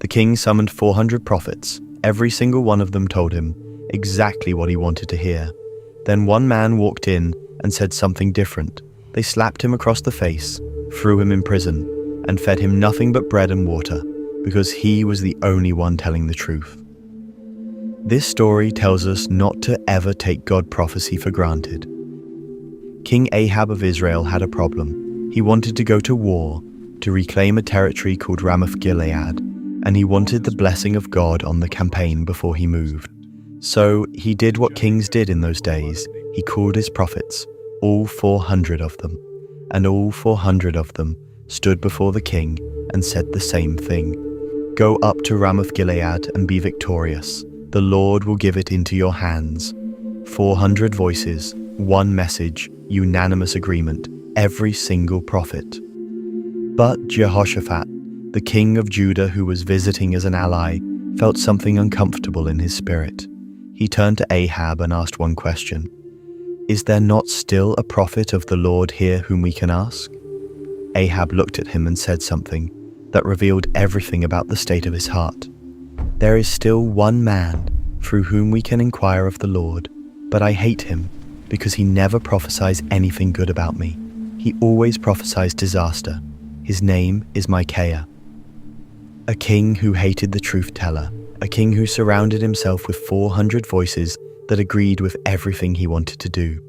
The king summoned 400 prophets. Every single one of them told him exactly what he wanted to hear. Then one man walked in and said something different. They slapped him across the face, threw him in prison, and fed him nothing but bread and water, because he was the only one telling the truth. This story tells us not to ever take God's prophecy for granted. King Ahab of Israel had a problem. He wanted to go to war to reclaim a territory called Ramoth-gilead, and he wanted the blessing of God on the campaign before he moved. So he did what kings did in those days. He called his prophets, all 400 of them, and all 400 of them stood before the king and said the same thing. Go up to Ramoth-gilead and be victorious. The Lord will give it into your hands. 400 voices, one message, unanimous agreement, every single prophet. But Jehoshaphat, the king of Judah who was visiting as an ally, felt something uncomfortable in his spirit. He turned to Ahab and asked one question. Is there not still a prophet of the Lord here whom we can ask? Ahab looked at him and said something that revealed everything about the state of his heart. There is still one man through whom we can inquire of the Lord, but I hate him because he never prophesies anything good about me. He always prophesies disaster. His name is Micaiah. A king who hated the truth teller, a king who surrounded himself with 400 voices that agreed with everything he wanted to do.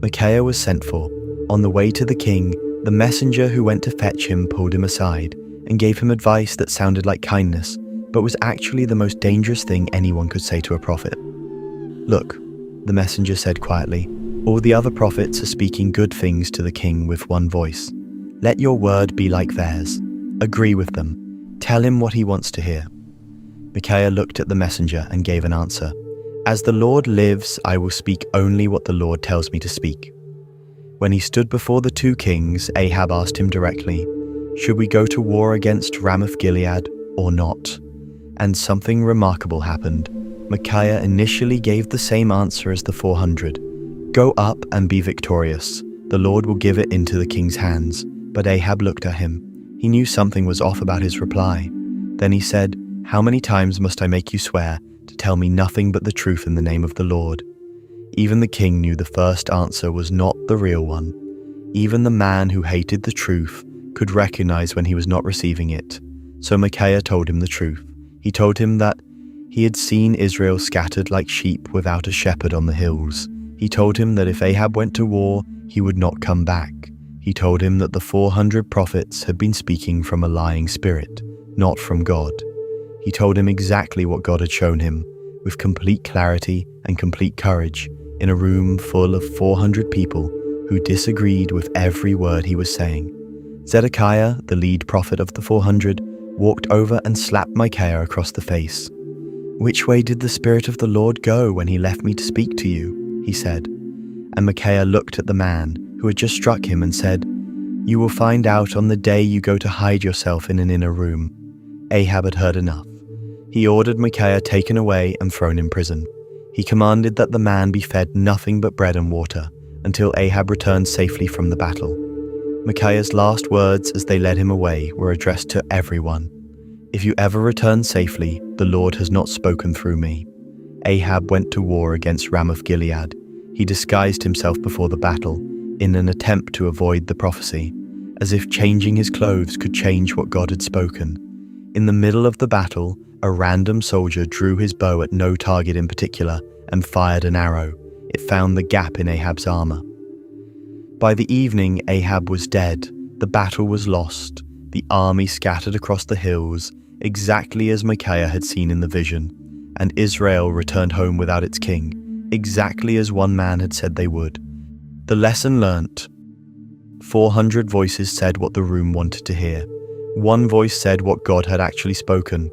Micaiah was sent for. On the way to the king, the messenger who went to fetch him pulled him aside and gave him advice that sounded like kindness, but was actually the most dangerous thing anyone could say to a prophet. Look, the messenger said quietly, all the other prophets are speaking good things to the king with one voice. Let your word be like theirs. Agree with them. Tell him what he wants to hear. Micaiah looked at the messenger and gave an answer. As the Lord lives, I will speak only what the Lord tells me to speak. When he stood before the two kings, Ahab asked him directly, should we go to war against Ramoth-gilead or not? And something remarkable happened. Micaiah initially gave the same answer as the 400. Go up and be victorious. The Lord will give it into the king's hands. But Ahab looked at him. He knew something was off about his reply. Then he said, how many times must I make you swear to tell me nothing but the truth in the name of the Lord? Even the king knew the first answer was not the real one. Even the man who hated the truth could recognize when he was not receiving it. So Micaiah told him the truth. He told him that he had seen Israel scattered like sheep without a shepherd on the hills. He told him that if Ahab went to war, he would not come back. He told him that the 400 prophets had been speaking from a lying spirit, not from God. He told him exactly what God had shown him, with complete clarity and complete courage, in a room full of 400 people who disagreed with every word he was saying. Zedekiah, the lead prophet of the 400, walked over and slapped Micaiah across the face. Which way did the Spirit of the Lord go when he left me to speak to you? He said. And Micaiah looked at the man who had just struck him and said, you will find out on the day you go to hide yourself in an inner room. Ahab had heard enough. He ordered Micaiah taken away and thrown in prison. He commanded that the man be fed nothing but bread and water until Ahab returned safely from the battle. Micaiah's last words as they led him away were addressed to everyone. If you ever return safely, the Lord has not spoken through me. Ahab went to war against Ramoth-gilead. He disguised himself before the battle in an attempt to avoid the prophecy, as if changing his clothes could change what God had spoken. In the middle of the battle, a random soldier drew his bow at no target in particular and fired an arrow. It found the gap in Ahab's armor. By the evening, Ahab was dead. The battle was lost. The army scattered across the hills, exactly as Micaiah had seen in the vision, and Israel returned home without its king, exactly as one man had said they would. The lesson learnt. 400 voices said what the room wanted to hear. One voice said what God had actually spoken.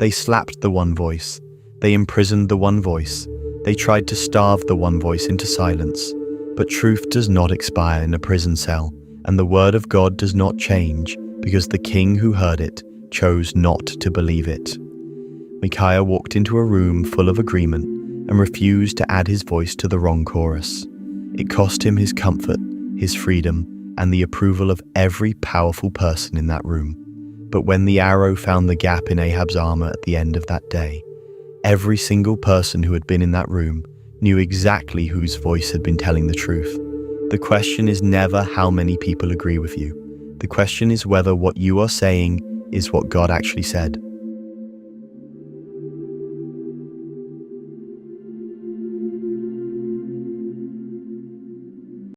They slapped the one voice. They imprisoned the one voice. They tried to starve the one voice into silence. But truth does not expire in a prison cell, and the word of God does not change, because the king who heard it chose not to believe it. Micaiah walked into a room full of agreement and refused to add his voice to the wrong chorus. It cost him his comfort, his freedom, and the approval of every powerful person in that room. But when the arrow found the gap in Ahab's armor at the end of that day, every single person who had been in that room knew exactly whose voice had been telling the truth. The question is never how many people agree with you. The question is whether what you are saying is what God actually said.